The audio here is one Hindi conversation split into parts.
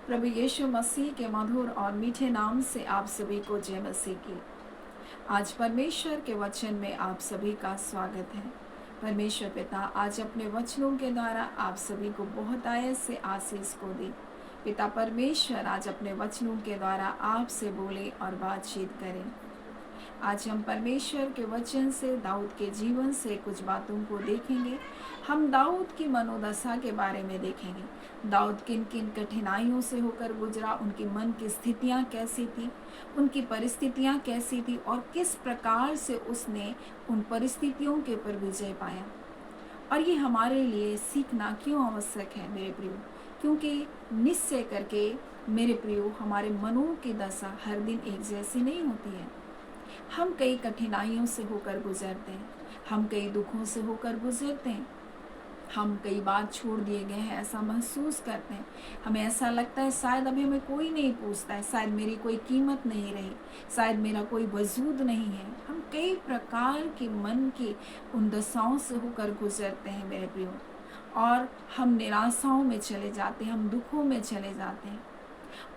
प्रभु यीशु मसीह के मधुर और मीठे नाम से आप सभी को जय मसीह की। आज परमेश्वर के वचन में आप सभी का स्वागत है। परमेश्वर पिता आज अपने वचनों के द्वारा आप सभी को बहुत आयत से आशीष को दे। पिता परमेश्वर आज अपने वचनों के द्वारा आपसे बोले और बातचीत करें। आज हम परमेश्वर के वचन से दाऊद के जीवन से कुछ बातों को देखेंगे। हम दाऊद की मनोदशा के बारे में देखेंगे। दाऊद किन किन कठिनाइयों से होकर गुजरा, उनकी मन की स्थितियां कैसी थी, उनकी परिस्थितियां कैसी थी और किस प्रकार से उसने उन परिस्थितियों के ऊपर विजय पाया। और ये हमारे लिए सीखना क्यों आवश्यक है मेरे प्रियो, क्योंकि निश्चय करके मेरे प्रियो हमारे मनों की दशा हर दिन एक जैसी नहीं होती है। हम कई कठिनाइयों से होकर गुजरते हैं, हम कई दुखों से होकर गुजरते हैं, हम कई बार छोड़ दिए गए हैं ऐसा महसूस करते हैं। हमें ऐसा लगता है शायद अभी हमें कोई नहीं पूछता है, शायद मेरी कोई कीमत नहीं रही, शायद मेरा कोई वजूद नहीं है। हम कई प्रकार की मन की उन दशाओं से होकर गुजरते हैं मेरे प्रियो, और हम निराशाओं में चले जाते हैं, हम दुखों में चले जाते हैं।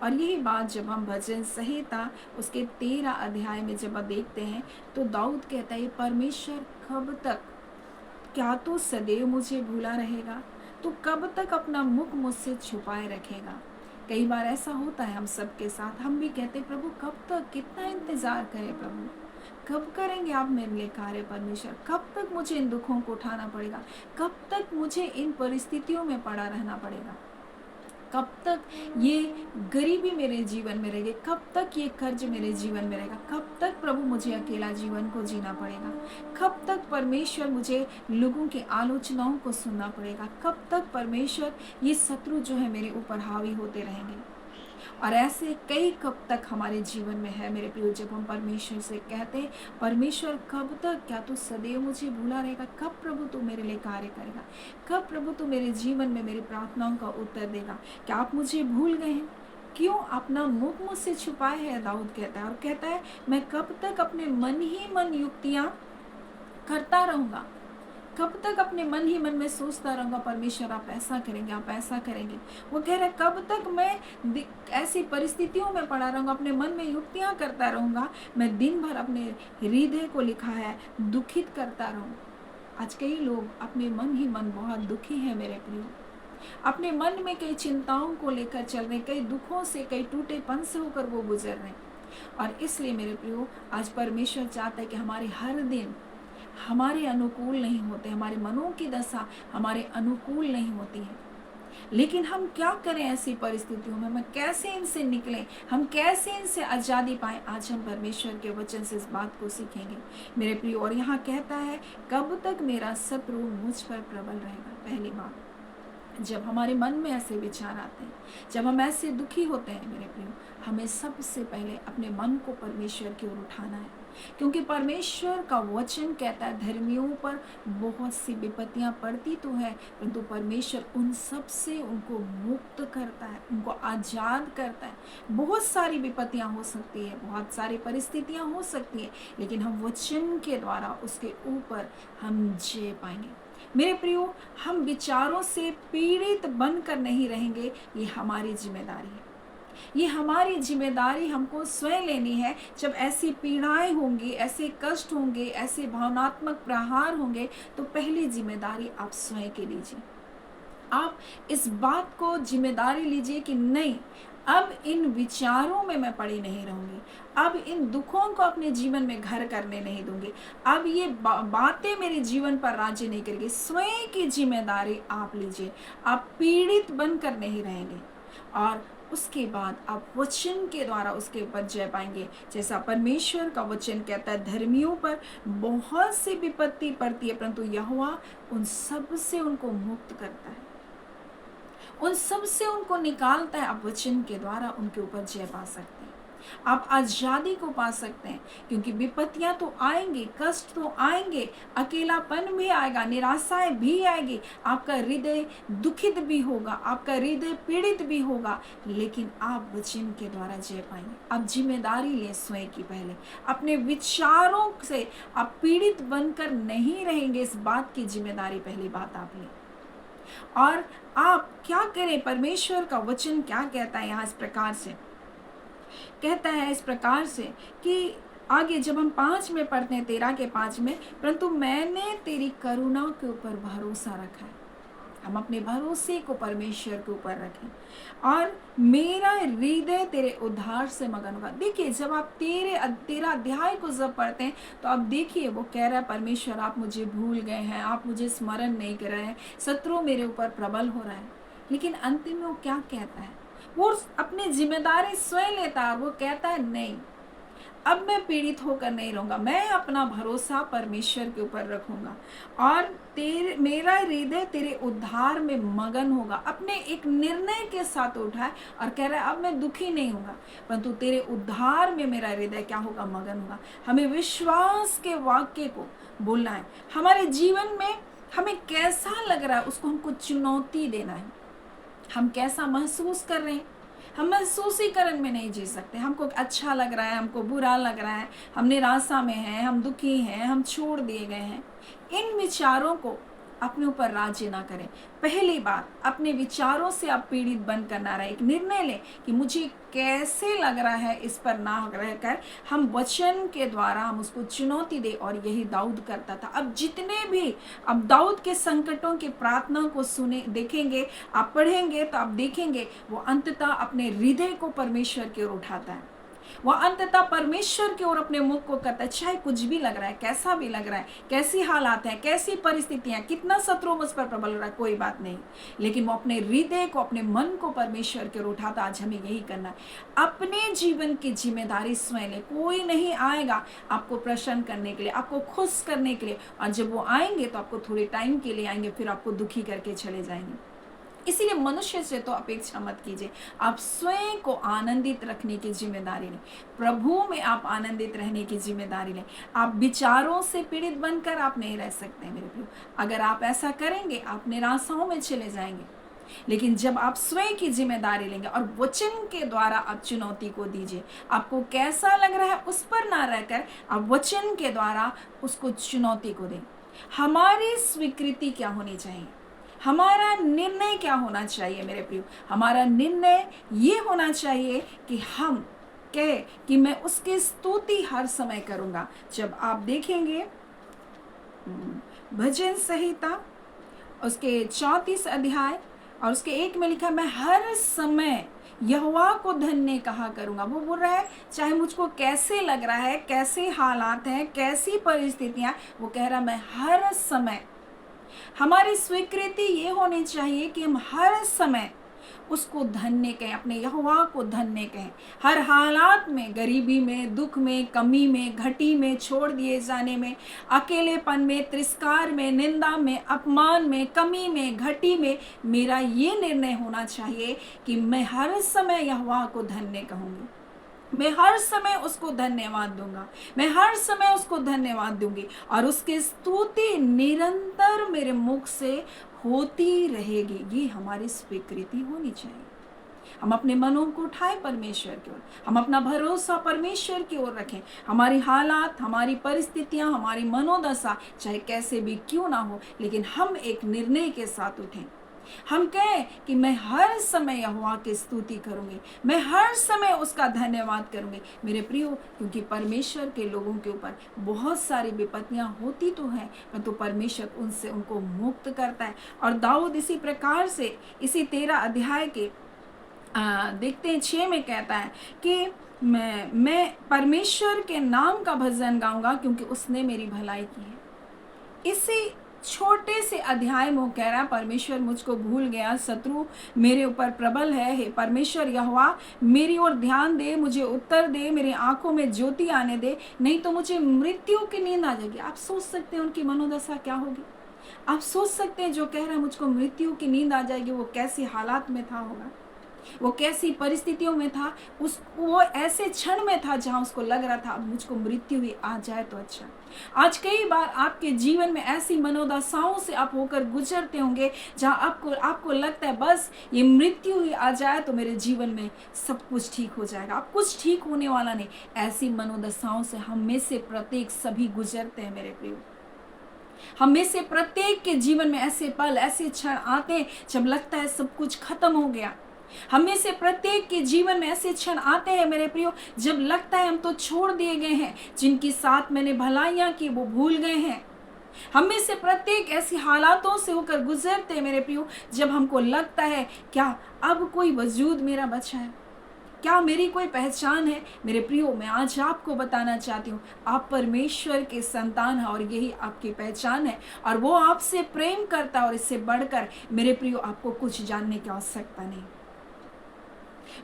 और यही बात जब हम भजन संहिता उसके 13 अध्याय में जब देखते हैं तो दाऊद कहता है, परमेश्वर कब तक, क्या तो सदैव मुझे भूला रहेगा, तो कब तक अपना मुख मुझसे छुपाए रखेगा। कई बार ऐसा होता है हम सबके साथ, हम भी कहते प्रभु कब तक, कितना इंतजार करें प्रभु, कब करेंगे आप मेरे लिए कार्य परमेश्वर, कब तक मुझे इन दुखों को उठाना पड़ेगा, कब तक मुझे इन परिस्थितियों में पड़ा रहना पड़ेगा, कब तक ये गरीबी मेरे जीवन में रहेगी, कब तक ये कर्ज मेरे जीवन में रहेगा, कब तक प्रभु मुझे अकेला जीवन को जीना पड़ेगा, कब तक परमेश्वर मुझे लोगों की आलोचनाओं को सुनना पड़ेगा, कब तक परमेश्वर ये शत्रु जो है मेरे ऊपर हावी होते रहेंगे। और ऐसे कई कब तक हमारे जीवन में है मेरे प्रियो, जब हम परमेश्वर से कहते हैं परमेश्वर कब तक, क्या तू सदैव मुझे भूला रहेगा, कब प्रभु तू मेरे लिए कार्य करेगा, कब प्रभु तू मेरे जीवन में मेरी प्रार्थनाओं का उत्तर देगा, क्या आप मुझे भूल गए हैं, क्यों अपना मुख मुझसे छुपाए है, दाऊद कहता है। और कहता है मैं कब तक अपने मन ही मन युक्तियां करता रहूंगा, कब तक अपने मन ही मन में सोचता रहूंगा परमेश्वर आप ऐसा करेंगे, आप ऐसा करेंगे। वो कह रहे कब तक मैं ऐसी परिस्थितियों में पड़ा रहूंगा, अपने मन में युक्तियां करता रहूंगा, मैं दिन भर अपने हृदय को लिखा है दुखित करता रहूं। आज कई लोग अपने मन ही मन बहुत दुखी है मेरे प्रियो, अपने मन में कई चिंताओं को लेकर चल रहे, कई दुखों से, कई टूटेपन से होकर वो गुजर रहे। और इसलिए मेरे प्रियो आज परमेश्वर चाहता है कि हमारे हर दिन हमारे अनुकूल नहीं होते, हमारे मनों की दशा हमारे अनुकूल नहीं होती है। लेकिन हम क्या करें ऐसी परिस्थितियों में, हम कैसे इनसे निकलें, हम कैसे इनसे आज़ादी पाएं। आज हम परमेश्वर के वचन से इस बात को सीखेंगे मेरे प्रिय। और यहाँ कहता है कब तक मेरा शत्रु मुझ पर प्रबल रहेगा। पहली बात, जब हमारे मन में ऐसे विचार आते हैं, जब हम ऐसे दुखी होते हैं मेरे प्रियो, हमें सबसे पहले अपने मन को परमेश्वर की ओर उठाना है, क्योंकि परमेश्वर का वचन कहता है धर्मियों पर बहुत सी विपत्तियां पड़ती तो है, परंतु परमेश्वर उन सब से उनको मुक्त करता है, उनको आज़ाद करता है। बहुत सारी विपत्तियां हो सकती है, बहुत सारी परिस्थितियां हो सकती है, लेकिन हम वचन के द्वारा उसके ऊपर हम जय पाएंगे। मेरे प्रियो, हम विचारों से पीड़ित बनकर नहीं रहेंगे, ये हमारी जिम्मेदारी है। ये हमारी जिम्मेदारी हमको स्वयं लेनी है। जब ऐसी पीड़ाएं होंगी, ऐसे कष्ट होंगे, ऐसे भावनात्मक प्रहार होंगे, तो पहली जिम्मेदारी आप स्वयं के लीजिए। आप इस बात को जिम्मेदारी लीजिए कि नहीं, अब इन विचारों में मैं पड़ी नहीं रहूंगी, अब इन दुखों को अपने जीवन में घर करने नहीं दूंगी, अब ये बातें मेरे जीवन पर राज्य नहीं करेंगी। स्वयं की जिम्मेदारी आप लीजिए, आप पीड़ित बनकर नहीं रहेंगे। और उसके बाद आप वचन के द्वारा उसके ऊपर जय पाएंगे। जैसा परमेश्वर का वचन कहता है धर्मियों पर बहुत सी विपत्ति पड़ती है, परंतु यहोवा उन सब से उनको मुक्त करता है, उन सब से उनको निकालता है। आप वचन के द्वारा उनके ऊपर जय पा सकते हैं, आप आज़ादी को पा सकते हैं, क्योंकि विपत्तियां तो आएंगी, कष्ट तो आएंगे, अकेलापन भी आएगा, निराशाएं भी आएगी, आपका हृदय दुखित भी होगा, आपका हृदय पीड़ित भी होगा, लेकिन आप वचन के द्वारा जय पाएंगे। आप जिम्मेदारी लें स्वयं की, पहले अपने विचारों से आप पीड़ित बनकर नहीं रहेंगे, इस बात की जिम्मेदारी पहली बात आप लें। और आप क्या करें, परमेश्वर का वचन क्या कहता है यहाँ इस प्रकार से, कहता है इस प्रकार से कि आगे जब हम 5 में पढ़ते हैं, 13 के 5 में, परंतु मैंने तेरी करुणा के ऊपर भरोसा रखा है। हम अपने भरोसे को परमेश्वर के ऊपर रखें और मेरा हृदय तेरे उद्धार से मगन होगा। देखिए, जब आप तेरा अध्याय को जब पढ़ते हैं तो आप देखिए वो कह रहा है, परमेश्वर आप मुझे भूल गए हैं, आप मुझे स्मरण नहीं कर रहे हैं, शत्रु मेरे ऊपर प्रबल हो रहा है। लेकिन अंतिम में वो क्या कहता है, वो अपनी जिम्मेदारी स्वयं लेता है। वो कहता है नहीं, अब मैं पीड़ित होकर नहीं रहूंगा, मैं अपना भरोसा परमेश्वर के ऊपर रखूंगा और मेरा हृदय तेरे उद्धार में मगन होगा। अपने एक निर्णय के साथ उठा है और कह रहा है अब मैं दुखी नहीं होगा, परंतु तेरे उद्धार में मेरा हृदय क्या होगा, मगन होगा। हमें विश्वास के वाक्य को बोलना है। हमारे जीवन में हमें कैसा लग रहा है उसको हमको चुनौती देना है। हम कैसा महसूस कर रहे हैं, हम महसूसीकरण में नहीं जी सकते। हमको अच्छा लग रहा है, हमको बुरा लग रहा है, हम निराशा में हैं, हम दुखी हैं, हम छोड़ दिए गए हैं। इन विचारों को अपने ऊपर राज्य ना करें। पहली बात, अपने विचारों से आप पीड़ित बनकर ना रहे। एक निर्णय लें कि मुझे कैसे लग रहा है, इस पर ना रहकर हम वचन के द्वारा हम उसको चुनौती दे। और यही दाऊद करता था। अब जितने भी अब दाऊद के संकटों की प्रार्थना को सुने देखेंगे, आप पढ़ेंगे तो आप देखेंगे वो अंततः अपने हृदय को परमेश्वर की ओर उठाता है। वह अंततः परमेश्वर की ओर अपने मुख को करता है। चाहे कुछ भी लग रहा है, कैसा भी लग रहा है, कैसी हालात हैं, कैसी परिस्थितियां, कितना शत्रु मुझ पर प्रबल हो रहा है, कोई बात नहीं, लेकिन वो अपने हृदय को, अपने मन को परमेश्वर की ओर उठाता। आज हमें यही करना है। अपने जीवन की जिम्मेदारी स्वयं ले। कोई नहीं आएगा आपको प्रसन्न करने के लिए, आपको खुश करने के लिए। और जब वो आएंगे तो आपको थोड़े टाइम के लिए आएंगे, फिर आपको दुखी करके चले जाएंगे। इसीलिए मनुष्य से तो अपेक्षा मत कीजिए, आप स्वयं को आनंदित रखने की जिम्मेदारी लें। प्रभु में आप आनंदित रहने की जिम्मेदारी लें। आप विचारों से पीड़ित बनकर आप नहीं रह सकते मेरे प्रिय। अगर आप ऐसा करेंगे आप निराशाओं में चले जाएंगे। लेकिन जब आप स्वयं की जिम्मेदारी लेंगे और वचन के द्वारा आप चुनौती को दीजिए, आपको कैसा लग रहा है उस पर ना रहकर आप वचन के द्वारा उसको चुनौती को दें। हमारी स्वीकृति क्या होनी चाहिए, हमारा निर्णय क्या होना चाहिए मेरे प्रियो। हमारा निर्णय ये होना चाहिए कि हम कहे कि मैं उसकी स्तुति हर समय करूंगा। जब आप देखेंगे भजन संहिता उसके 34 अध्याय और उसके 1 में लिखा, मैं हर समय यहोवा को धन्य कहा करूंगा। वो बोल रहा है चाहे मुझको कैसे लग रहा है, कैसे हालात हैं, कैसी परिस्थितियां, वो कह रहा मैं हर समय। हमारी स्वीकृति ये होनी चाहिए कि हम हर समय उसको धन्य कहें, अपने यहोवा को धन्य कहें। हर हालात में, गरीबी में, दुख में, कमी में, घटी में, छोड़ दिए जाने में, अकेलेपन में, तिरस्कार में, निंदा में, अपमान में, कमी में, घटी में, मेरा ये निर्णय होना चाहिए कि मैं हर समय यहोवा को धन्य कहूँगी। मैं हर समय उसको धन्यवाद दूंगा, मैं हर समय उसको धन्यवाद दूंगी और उसकी स्तुति निरंतर मेरे मुख से होती रहेगी। ये हमारी स्वीकृति होनी चाहिए। हम अपने मनों को उठाएं परमेश्वर की ओर, हम अपना भरोसा परमेश्वर की ओर रखें। हमारी हालात, हमारी परिस्थितियां, हमारी मनोदशा चाहे कैसे भी क्यों ना हो, लेकिन हम एक निर्णय के साथ उठें। हम कहें कि मैं हर समय यहोवा की स्तुति करूंगी, मैं हर समय उसका धन्यवाद करूंगी मेरे प्रियो। क्योंकि परमेश्वर के लोगों के ऊपर बहुत सारी विपत्तियां होती तो हैं, परंतु परमेश्वर उनसे उनको मुक्त करता है। और दाऊद इसी प्रकार से इसी 13 अध्याय के देखते हैं 6 में कहता है कि मैं परमेश्वर के नाम का भजन गाऊंगा क्योंकि उसने मेरी भलाई की है। इसी छोटे से अध्याय में कह रहा है परमेश्वर मुझको भूल गया, शत्रु मेरे ऊपर प्रबल है। हे परमेश्वर यहोवा मेरी ओर ध्यान दे, मुझे उत्तर दे, मेरी आंखों में ज्योति आने दे, नहीं तो मुझे मृत्यु की नींद आ जाएगी। आप सोच सकते हैं उनकी मनोदशा क्या होगी। आप सोच सकते हैं जो कह रहा है मुझको मृत्यु की नींद आ जाएगी, वो कैसी हालात में था होगा, वो कैसी परिस्थितियों में था। वो ऐसे क्षण में था जहां उसको लग रहा था अब मुझको मृत्यु ही आ जाए तो अच्छा। आज कई बार आपके जीवन में ऐसी मनोदशाओं से आप होकर गुजरते होंगे जहां आपको लगता है बस ये मृत्यु ही आ जाए तो मेरे जीवन में सब कुछ ठीक हो जाएगा। अब कुछ ठीक होने वाला नहीं। ऐसी मनोदशाओं से हम में से प्रत्येक सभी गुजरते हैं मेरे प्रियो। हम में से प्रत्येक के जीवन में ऐसे पल, ऐसे क्षण आते हैं जब लगता है सब कुछ खत्म हो गया। हम में से प्रत्येक के जीवन में ऐसे क्षण आते हैं मेरे प्रियो, जब लगता है हम तो छोड़ दिए गए हैं, जिनके साथ मैंने भलाइयां की वो भूल गए हैं। हम में से प्रत्येक ऐसी हालातों से होकर गुजरते हैं मेरे प्रियो, जब हमको लगता है क्या अब कोई वजूद मेरा बचा है, क्या मेरी कोई पहचान है। मेरे प्रियो, मैं आज आपको बताना चाहती हूँ, आप परमेश्वर के संतान हैं और यही आपकी पहचान है, और वो आपसे प्रेम करता है। और इससे बढ़कर मेरे प्रियो आपको कुछ जानने की आवश्यकता नहीं।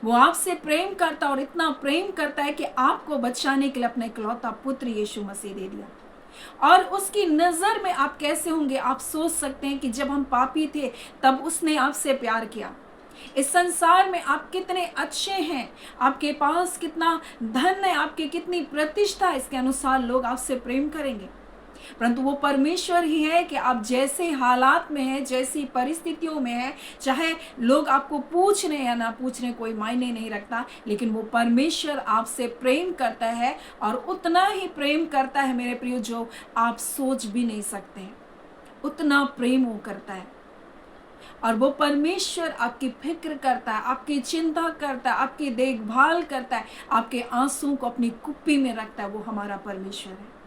वो आपसे प्रेम करता और इतना प्रेम करता है कि आपको बचाने के लिए अपना इकलौता पुत्र यीशु मसीह दे दिया। और उसकी नजर में आप कैसे होंगे, आप सोच सकते हैं कि जब हम पापी थे तब उसने आपसे प्यार किया। इस संसार में आप कितने अच्छे हैं, आपके पास कितना धन है, आपकी कितनी प्रतिष्ठा है, इसके अनुसार लोग आपसे प्रेम करेंगे। परंतु वो परमेश्वर ही है कि आप जैसे हालात में हैं, जैसी परिस्थितियों में हैं, चाहे लोग आपको पूछ रहे या ना पूछ रहे, कोई मायने नहीं रखता, लेकिन वो परमेश्वर आपसे प्रेम करता है, और उतना ही प्रेम करता है मेरे प्रियो जो आप सोच भी नहीं सकते। उतना प्रेम वो करता है। और वो परमेश्वर आपकी फिक्र करता है, आपकी चिंता करता है, आपकी देखभाल करता है, आपके आंसू को अपनी कुप्पी में रखता है। वो हमारा परमेश्वर है।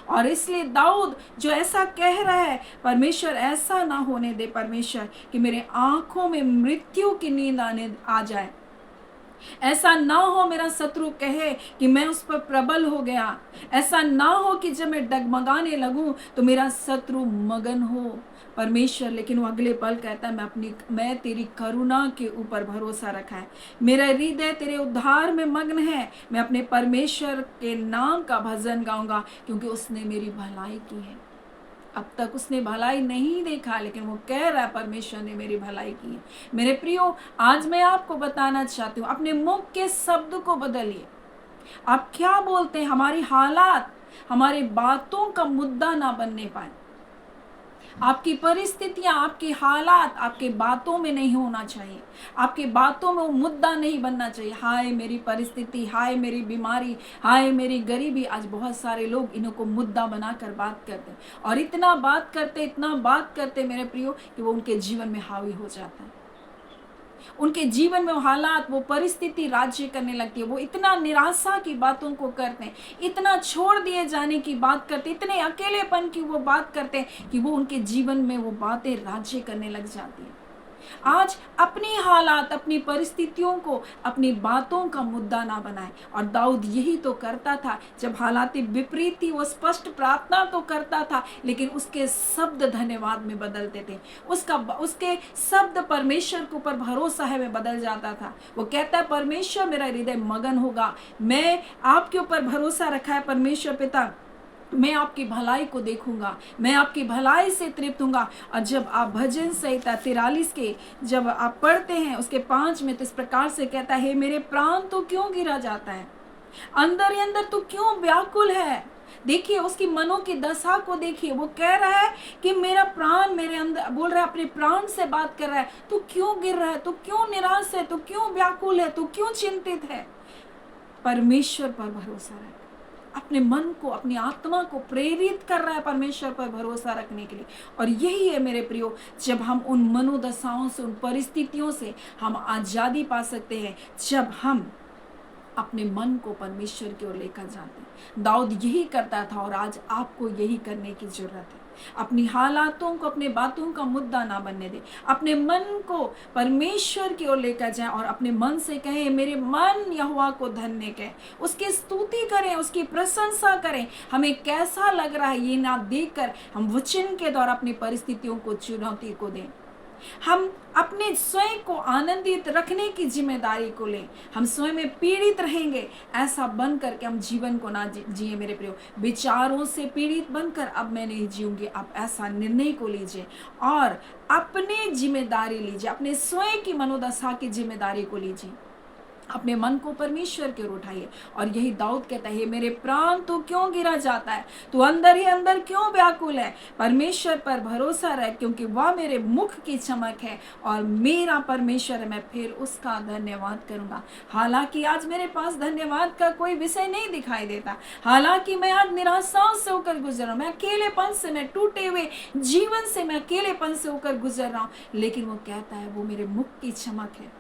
और इसलिए दाऊद जो ऐसा कह रहा है, परमेश्वर ऐसा ना होने दे परमेश्वर कि मेरे आंखों में मृत्यु की नींद आ जाए। ऐसा ना हो मेरा शत्रु कहे कि मैं उस पर प्रबल हो गया। ऐसा ना हो कि जब मैं डगमगाने लगूं तो मेरा शत्रु मगन हो परमेश्वर। लेकिन वो अगले पल कहता है, मैं तेरी करुणा के ऊपर भरोसा रखा है, मेरा हृदय तेरे उद्धार में मग्न है। मैं अपने परमेश्वर के नाम का भजन गाऊंगा, क्योंकि उसने मेरी भलाई की है। अब तक उसने भलाई नहीं देखा, लेकिन वो कह रहा है परमेश्वर ने मेरी भलाई की है। मेरे प्रियो, आज मैं आपको बताना चाहती हूँ, अपने मुख के शब्द को बदलिए। आप क्या बोलते हैं, हमारी हालात हमारी बातों का मुद्दा ना बनने पाए। आपकी परिस्थितियां, आपके हालात आपके बातों में नहीं होना चाहिए। आपके बातों में वो मुद्दा नहीं बनना चाहिए। हाय मेरी परिस्थिति, हाय मेरी बीमारी, हाय मेरी गरीबी। आज बहुत सारे लोग इन्हों को मुद्दा बनाकर बात करते हैं, और इतना बात करते मेरे प्रियो कि वो उनके जीवन में हावी हो जाता है। उनके जीवन में वो हालात, वो परिस्थिति राज्य करने लगती है। वो इतना निराशा की बातों को करते हैं, इतना छोड़ दिए जाने की बात करते हैं, इतने अकेलेपन की वो बात करते हैं कि वो उनके जीवन में वो बातें राज्य करने लग जाती है। आज अपनी हालात, अपनी परिस्थितियों को अपनी बातों का मुद्दा ना बनाए। और दाऊद यही तो करता था। जब हालातें विपरीत थी, वो स्पष्ट प्रार्थना तो करता था, लेकिन उसके शब्द धन्यवाद में बदलते थे। उसके शब्द परमेश्वर के ऊपर भरोसा है में बदल जाता था। वो कहता है, परमेश्वर मेरा हृदय मगन होगा, मैं आपके ऊपर भरोसा रखा है परमेश्वर पिता, मैं आपकी भलाई को देखूंगा, मैं आपकी भलाई से तृप्त हूंगा। और जब आप भजन संहिता 43 के जब आप पढ़ते हैं उसके 5 में, तो इस प्रकार से कहता है, मेरे प्राण तो क्यों गिरा जाता है, अंदर ही अंदर तो क्यों व्याकुल है। देखिए उसकी मनों की दशा को देखिए। वो कह रहा है कि मेरा प्राण मेरे अंदर, बोल रहा है, अपने प्राण से बात कर रहा है, तू क्यों गिर रहा है, तू क्यों निराश है, तू क्यों व्याकुल है, तू क्यों चिंतित है। परमेश्वर पर भरोसा रहे। अपने मन को, अपनी आत्मा को प्रेरित कर रहा है परमेश्वर पर भरोसा रखने के लिए। और यही है मेरे प्रियो, जब हम उन मनोदशाओं से, उन परिस्थितियों से हम आजादी पा सकते हैं, जब हम अपने मन को परमेश्वर की ओर लेकर जाते हैं। दाऊद यही करता था, और आज आपको यही करने की जरूरत है। अपनी हालातों को, अपने बातों का मुद्दा ना बनने दे। अपने मन को परमेश्वर की ओर लेकर जाएं, और अपने मन से कहें, मेरे मन यहोवा को धन्य कहें, उसकी स्तुति करें, उसकी प्रशंसा करें। हमें कैसा लग रहा है ये ना देखकर हम वचन के द्वारा अपनी परिस्थितियों को, चुनौती को दें। हम अपने स्वयं को आनंदित रखने की जिम्मेदारी को लें। हम स्वयं में पीड़ित रहेंगे, ऐसा बन करके हम जीवन को ना जिए मेरे प्रियो। विचारों से पीड़ित बनकर अब मैं नहीं जीऊंगी, आप ऐसा निर्णय को लीजिए और अपनी जिम्मेदारी लीजिए, अपने स्वयं की मनोदशा की जिम्मेदारी को लीजिए। अपने मन को परमेश्वर की ओर उठाइए। और यही दाऊद कहता है, मेरे प्राण तू क्यों गिरा जाता है, तू अंदर ही अंदर क्यों व्याकुल है। परमेश्वर पर भरोसा रख, क्योंकि वह मेरे मुख की चमक है और मेरा परमेश्वर है, मैं फिर उसका धन्यवाद करूंगा। हालांकि आज मेरे पास धन्यवाद का कोई विषय नहीं दिखाई देता, हालांकि मैं आज निराशाओं से होकर गुजर रहा हूँ, मैं अकेलेपन से, मैं टूटे हुए जीवन से, मैं अकेलेपन से होकर गुजर रहा हूँ, लेकिन वो कहता है वो मेरे मुख की चमक है,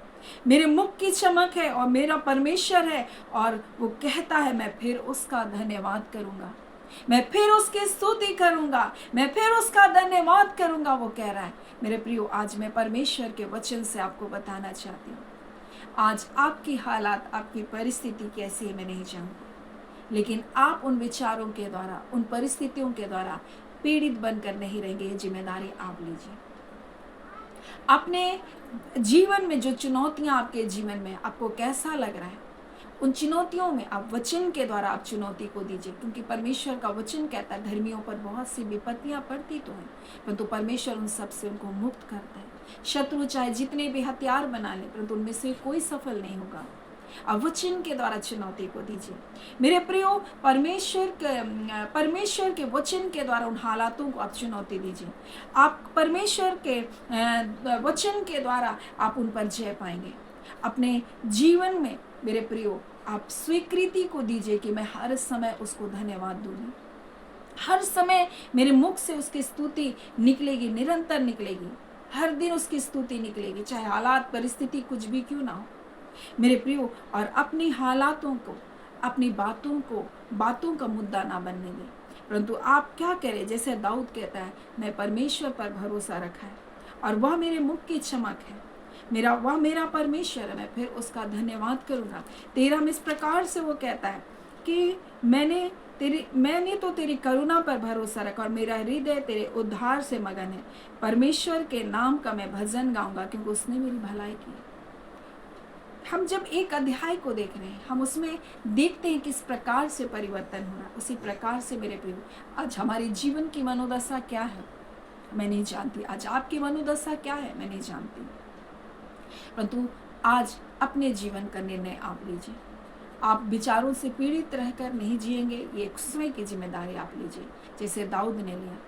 मेरे मुख की चमक है और मेरा परमेश्वर है। और वो कहता है मैं फिर उसका धन्यवाद करूंगा, मैं फिर उसकी स्तुति करूंगा, मैं फिर उसका धन्यवाद करूंगा। वो कह रहा है। मेरे प्रियो, आज मैं परमेश्वर के वचन से आपको बताना चाहती हूँ, आज आपकी हालात, आपकी परिस्थिति कैसी है मैं नहीं जानती, लेकिन आप उन विचारों के द्वारा, उन परिस्थितियों के द्वारा पीड़ित बनकर नहीं रहेंगे। ये जिम्मेदारी आप लीजिए। अपने जीवन में जो चुनौतियां आपके जीवन में, आपको कैसा लग रहा है, उन चुनौतियों में आप वचन के द्वारा आप चुनौती को दीजिए, क्योंकि परमेश्वर का वचन कहता है धर्मियों पर बहुत सी विपत्तियां पड़ती तो हैं, परंतु परमेश्वर उन सब से उनको मुक्त करता है। शत्रु चाहे जितने भी हथियार बना ले, परंतु उनमें से कोई सफल नहीं होगा। आप वचन के द्वारा चुनौती को दीजिए। मेरे प्रियो, परमेश्वर के वचन के द्वारा उन हालातों को आप चुनौती दीजिए। आप परमेश्वर के वचन के द्वारा आप उन पर जय पाएंगे। अपने जीवन में मेरे प्रियो, आप स्वीकृति को दीजिए कि मैं हर समय उसको धन्यवाद दूंगी, हर समय मेरे मुख से उसकी स्तुति निकलेगी, निरंतर निकलेगी, हर दिन उसकी स्तुति निकलेगी, चाहे हालात परिस्थिति कुछ भी क्यों ना हो मेरे प्रियो। और अपनी हालातों को, अपनी बातों का मुद्दा ना बनने दें, परंतु आप क्या करें, जैसे दाऊद कहता है, मैं परमेश्वर पर भरोसा रखा है और वह मेरे मुख की चमक है, वह मेरा परमेश्वर है, मैं फिर उसका धन्यवाद करूंगा। 13 में इस प्रकार से वो कहता है कि मैंने तो तेरी करुणा पर भरोसा रखा और मेरा हृदय तेरे उद्धार से मगन है। परमेश्वर के नाम का मैं भजन गाऊंगा, क्योंकि उसने मेरी भलाई की। हम जब एक अध्याय को देख रहे हैं, हम उसमें देखते हैं किस प्रकार से परिवर्तन हो रहा है। उसी प्रकार से मेरे प्रियो, आज हमारे जीवन की मनोदशा क्या है मैं नहीं जानती, आज आपकी मनोदशा क्या है मैं नहीं जानती, परंतु आज अपने जीवन का निर्णय आप लीजिए। आप विचारों से पीड़ित रहकर नहीं जिएंगे, ये एक स्वयं की जिम्मेदारी आप लीजिए, जैसे दाऊद ने लिया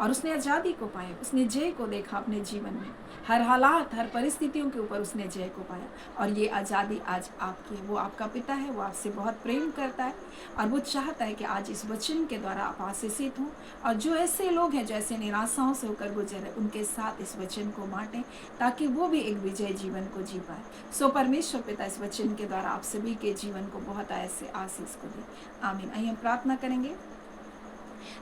और उसने आज़ादी को पाया, उसने जय को देखा अपने जीवन में, हर हालात, हर परिस्थितियों के ऊपर उसने जय को पाया। और ये आज़ादी आज आपकी है। वो आपका पिता है, वो आपसे बहुत प्रेम करता है और वो चाहता है कि आज इस वचन के द्वारा आप आशीषित हों। और जो ऐसे लोग हैं जो ऐसे निराशाओं से होकर गुजरे, उनके साथ इस वचन को बांटें, ताकि वो भी एक विजय जीवन को जी पाए। सो परमेश्वर पिता इस वचन के द्वारा आप सभी के जीवन को बहुत ऐसे आशीष को दे। आमीन। आइए हम प्रार्थना करेंगे।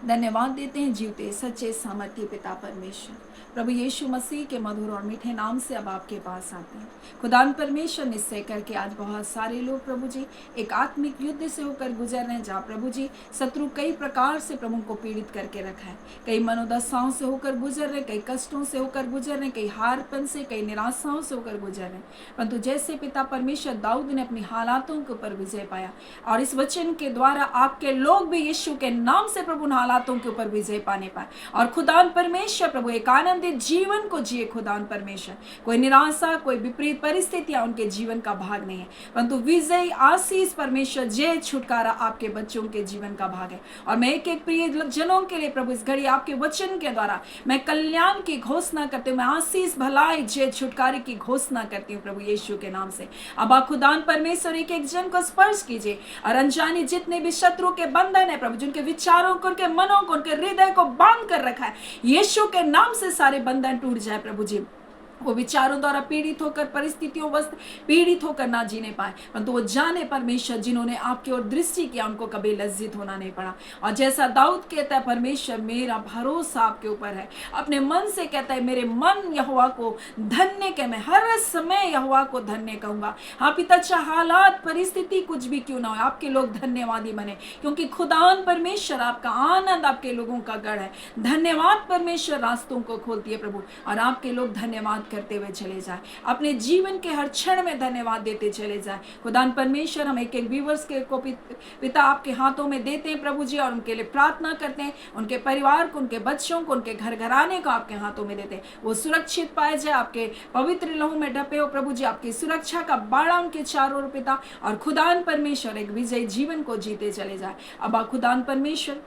धन्यवाद देते हैं जीवते सच्चे सामर्थ्य पिता परमेश्वर, प्रभु यीशु मसीह के मधुर और मीठे नाम से अब आपके पास आते हैं। खुदान परमेश्वर, निश्चय करके आज बहुत सारे लोग प्रभु जी एक आत्मिक युद्ध से होकर गुजर रहे हैं, जहाँ प्रभु जी शत्रु कई प्रकार से प्रभु को पीड़ित करके रखा है। कई मनोदशाओं से होकर गुजर रहे, कई कष्टों से होकर गुजर रहे, कई हारपन से, कई निराशाओं से होकर गुजर रहे। परंतु जैसे पिता परमेश्वर दाऊद ने अपनी हालातों के ऊपर विजय पाया, और इस वचन के द्वारा आपके लोग भी यीशु के नाम से प्रभु हालातों के ऊपर विजय पाने पाए। और खुदान परमेश्वर प्रभु एक आनंदित जीवन को जिए। खुदान परमेश्वर, कोई निराशा, कोई विपरीत परिस्थितियां उनके जीवन का भाग नहीं है, परंतु विजय, आशीष, परमेश्वर, जय, छुटकारा आपके बच्चों के जीवन का भाग है। और मैं एक एक प्रिय जनों के लिए प्रभु इस घड़ी आपके वचन के द्वारा मैं कल्याण की घोषणा करती हूँ, मैं आशीष, भलाई, जय, छुटकारे की घोषणा करती हूँ प्रभु यीशु के नाम से। अब आप खुदान परमेश्वर एक एक जन को स्पर्श कीजिए, और अनजाने जितने भी शत्रु के बंधन है प्रभु, जिनके विचारों को, उनके मनों को, उनके हृदय को बांध कर रखा है, यीशु के नाम से सारे बंधन टूट जाए प्रभु जी। वो विचारों द्वारा पीड़ित होकर, परिस्थितियों वस्त पीड़ित होकर ना जीने पाए, परंतु वो जाने परमेश्वर जिन्होंने आपकी ओर दृष्टि किया उनको कभी लज्जित होना नहीं पड़ा। और जैसा दाऊद कहता है, परमेश्वर मेरा भरोसा आपके ऊपर है, अपने मन से कहता है मेरे मन यहोवा को धन्य कहे, मैं हर समय यहोवा को धन्य कहूंगा। हाँ पिता, चाहे हालात परिस्थिति कुछ भी क्यों ना हो, आपके लोग धन्यवादी बने, क्योंकि खुदान परमेश्वर आपका आनंद आपके लोगों का गढ़ है। धन्यवाद परमेश्वर रास्तों को खोलती है प्रभु, और आपके लोग धन्यवाद करते हुए चले जाए, अपने जीवन के हर क्षण में धन्यवाद देते चले जाए। खुदान परमेश्वर, हम एक एक व्यूवर्स के को पिता आपके हाथों में देते हैं प्रभु जी, और उनके लिए प्रार्थना करते हैं, उनके परिवार को, उनके बच्चों को, उनके घर घराने को आपके हाथों में देते हैं। वो सुरक्षित पाए जाए, आपके पवित्र लहू में ढपे हो प्रभु जी, आपकी सुरक्षा का बाड़ा उनके चारों ओर पिता, और खुदान परमेश्वर एक विजयी जीवन को जीते चले जाए। अब खुदान परमेश्वर,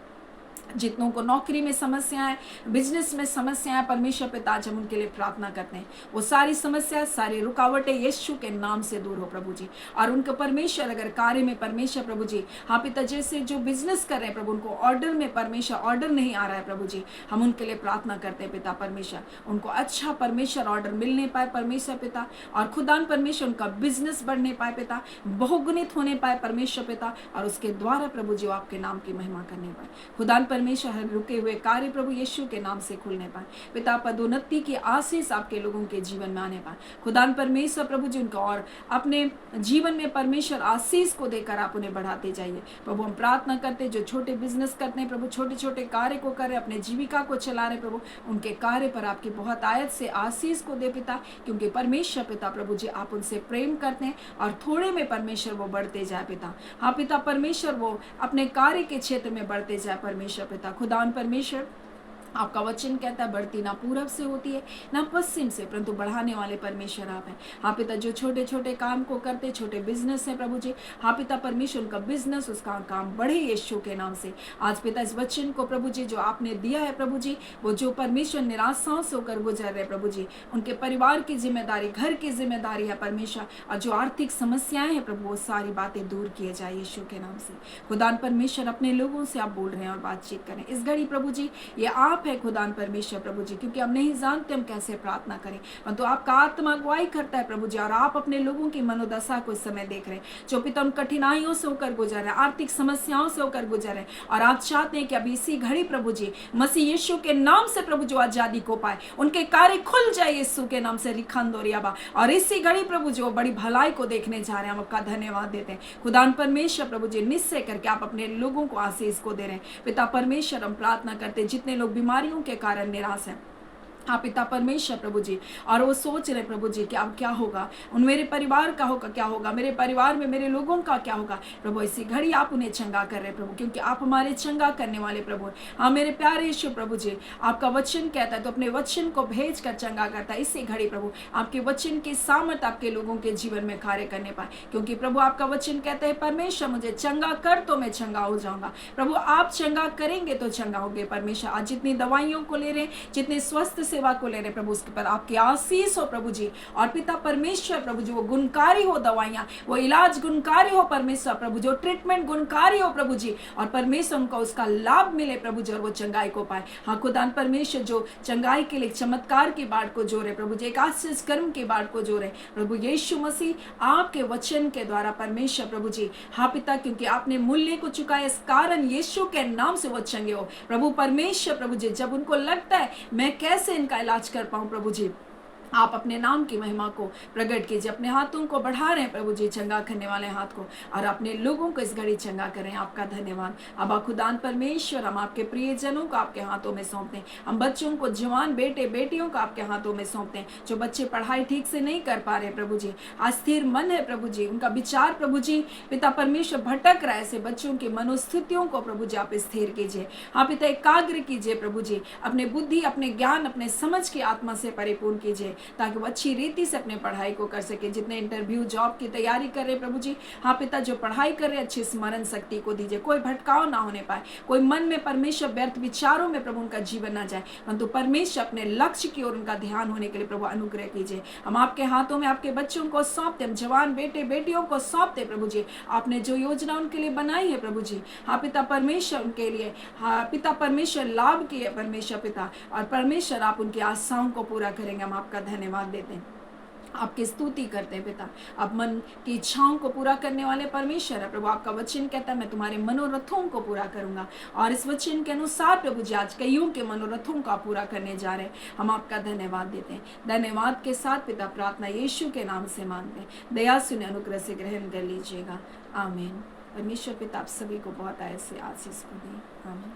जितनों को नौकरी में समस्याएं, बिजनेस में समस्याएं, परमेश्वर पिता आज हम उनके लिए प्रार्थना करते हैं, वो सारी समस्या, सारी रुकावटें यीशु के नाम से दूर हो प्रभु जी। और उनके परमेश्वर अगर कार्य में परमेश्वर प्रभु जी, हाँ पिता, जैसे जो बिजनेस कर रहे हैं प्रभु, उनको ऑर्डर में परमेश्वर ऑर्डर नहीं आ रहा है प्रभु जी, हम उनके लिए प्रार्थना करते हैं पिता परमेश्वर, उनको अच्छा परमेश्वर ऑर्डर मिलने पाए परमेश्वर पिता, और खुदान परमेश्वर उनका बिजनेस बढ़ने पाए पिता, बहुगुणित होने पाए परमेश्वर पिता, और उसके द्वारा प्रभु जी आपके नाम की महिमा करने पाए। खुदान परमेश्वर रुके हुए कार्य प्रभु यीशु के नाम से खुलने पाए पिता, पदोन्नति की आशीष आपके लोगों के जीवन में आने पाए। खुदान परमेश्वर प्रभु जी उनको और अपने जीवन में परमेश्वर आशीष को देकर आप उन्हें बढ़ाते जाइए प्रभु। हम प्रार्थना करते जो छोटे बिजनेस करते हैं प्रभु, छोटे छोटे कार्य को कर रहे, अपने जीविका को चला रहे प्रभु, उनके कार्य पर आपकी बहुत आयत से आशीष को दे पिता, क्योंकि परमेश्वर पिता प्रभु जी आप उनसे प्रेम करते हैं, और थोड़े में परमेश्वर वो बढ़ते जाए पिता। हाँ पिता परमेश्वर, वो अपने कार्य के क्षेत्र में बढ़ते जाए परमेश्वर पिता। खुदान परमेश्वर, आपका वचन कहता है बढ़ती ना पूरब से होती है ना पश्चिम से, परंतु बढ़ाने वाले परमेश्वर आप हैं। हाँ पिता, जो छोटे छोटे काम को करते, छोटे बिजनेस है प्रभु जी, हाँ पिता परमेश्वर उनका बिजनेस, उसका काम बढ़े यीशु के नाम से। आज पिता इस वचन को प्रभु जी जो आपने दिया है प्रभु जी, वो जो परमेश्वर निराशाओं से होकर गुजर रहे प्रभु जी, उनके परिवार की जिम्मेदारी, घर की जिम्मेदारी है परमेश्वर, और जो आर्थिक समस्याएं हैं प्रभु, वो सारी बातें दूर किए जाए यीशु के नाम से। खुदान परमेश्वर, अपने लोगों से आप बोल रहे हैं और बातचीत करें इस घड़ी प्रभु जी, ये आप है खुदान परमेश्वर प्रभु जी, क्योंकि हम नहीं जानते हम कैसे प्रार्थना करें, परंतु आपका आत्मा अगुवाई करता है प्रभु जी, और आप अपने लोगों की मनोदशा को इस समय देख रहे हैं, जो पिता उन कठिनाइयों से होकर गुजर रहे हैं, आर्थिक समस्याओं से होकर गुजर रहे हैं, और आप चाहते हैं कि अभी इसी घड़ी प्रभु जी मसीह यीशु के नाम से प्रभु जो आजादी को पाए, उनके कार्य खुल जाए यीशु के नाम से रिखंदोरियाबा, और इसी घड़ी प्रभु जो बड़ी भलाई को देखने जा रहे हैं, हम आपका धन्यवाद देते हैं खुदान परमेश्वर प्रभु जी। निश्चय करके आप अपने लोगों को आशीष को दे रहे हैं पिता परमेश्वर। हम प्रार्थना करते हैं जितने लोग बीमारियों के कारण निराश हैं, हाँ पिता परमेश्वर प्रभु जी, और वो सोच रहे प्रभु जी कि अब क्या होगा, उन मेरे परिवार का होगा, क्या होगा मेरे परिवार में, मेरे लोगों का क्या होगा प्रभु, इसी घड़ी आप उन्हें चंगा कर रहे प्रभु, क्योंकि आप हमारे चंगा करने वाले प्रभु। हाँ मेरे प्यारे यीशु प्रभु जी, आपका वचन कहता है तो अपने वचन को भेज कर चंगा करता है। इसी घड़ी प्रभु आपके वचन की सामर्थ आपके लोगों के जीवन में कार्य करने पाए, क्योंकि प्रभु आपका वचन कहता है परमेश्वर मुझे चंगा कर तो मैं चंगा हो जाऊंगा। प्रभु आप चंगा करेंगे तो चंगा होगे परमेश्वर। आज जितनी दवाइयों को ले रहे, जितने स्वस्थ सेवा को ले रहे प्रभु, उसके पर आपकी आशीष हो प्रभु जी, और पिता परमेश्वर प्रभु जी वो गुणकारी हो, दवाइयां वो इलाज गुणकारी हो परमेश्वर प्रभु, जो ट्रीटमेंट गुणकारी हो प्रभु जी, और परमेश्वर उनको उसका लाभ मिले प्रभु जी, और वो चंगाई को पाए। हाँ खुदान परमेश्वर, जो चंगाई के लिए चमत्कार की बाट को जोड़े प्रभु जी, एक आश्चर्य कर्म की बाट को जोड़े प्रभु यीशु मसीह आपके वचन के द्वारा परमेश्वर प्रभु जी। हाँ पिता, क्योंकि आपने मूल्य को चुकाया, इस कारण यीशु के नाम से वो चंगे हो प्रभु परमेश्वर प्रभु जी। जब उनको लगता है मैं कैसे इनका इलाज कर पाऊं प्रभु जी, आप अपने नाम की महिमा को प्रकट कीजिए। अपने हाथों को बढ़ा रहे हैं प्रभु जी, चंगा करने वाले हाथ को, और अपने लोगों को इस घड़ी चंगा करें। आपका धन्यवाद अब खुदान परमेश्वर। हम आपके प्रियजनों को आपके हाथों में सौंपते हैं, हम बच्चों को, जवान बेटे बेटियों को आपके हाथों में सौंपते हैं, जो बच्चे पढ़ाई ठीक से नहीं कर पा रहे प्रभु जी, अस्थिर मन है प्रभु जी, उनका विचार प्रभु जी पिता परमेश्वर भटक रहा है, ऐसे बच्चों की मनोस्थितियों को प्रभु जी आप स्थिर कीजिए। हाँ पिता एकाग्र कीजिए प्रभु जी, अपने बुद्धि, अपने ज्ञान, अपने समझ की आत्मा से परिपूर्ण कीजिए, ताकि वो अच्छी रीति से अपने पढ़ाई को कर सके। जितने इंटरव्यू जॉब की तैयारी कर रहे प्रभु जी, हाँ पिता जो पढ़ाई कर रहे अच्छी स्मरण शक्ति को दीजिए, कोई भटकाव ना होने पाए, कोई मन में परमेश्वर व्यर्थ विचारों में प्रभु उनका जीवन ना जाए, परंतु परमेश्वर अपने लक्ष्य की ओर उनका ध्यान होने के लिए प्रभु अनुग्रह कीजिए। हम आपके हाथों में आपके बच्चों को सौंपते, हम जवान बेटे बेटियों को सौंपते प्रभु जी, आपने जो योजना उनके लिए बनाई है प्रभु जी, हाँ पिता परमेश्वर उनके लिए, हाँ पिता परमेश्वर लाभ की है परमेश्वर पिता, और परमेश्वर आप उनकी आशाओं को पूरा करेंगे। हम आपका धन्यवाद देते हैं, आपकी स्तुति करते हैं पिता। आप मन की इच्छाओं को पूरा करने वाले परमेश्वर है प्रभु। आपका वचन कहता है मैं तुम्हारे मनोरथों को पूरा करूंगा, और इस वचन के अनुसार प्रभु जी आज कईयों के मनोरथों का पूरा करने जा रहे हैं। हम आपका धन्यवाद देते हैं। धन्यवाद के साथ पिता प्रार्थना यीशु के नाम से मांगते हैं, दया सुने अनुग्रह से ग्रहण कर लीजिएगा। आमीन। परमेश्वर पिता आप सभी को बहुत ऐसे आशीष को दें। आमीन।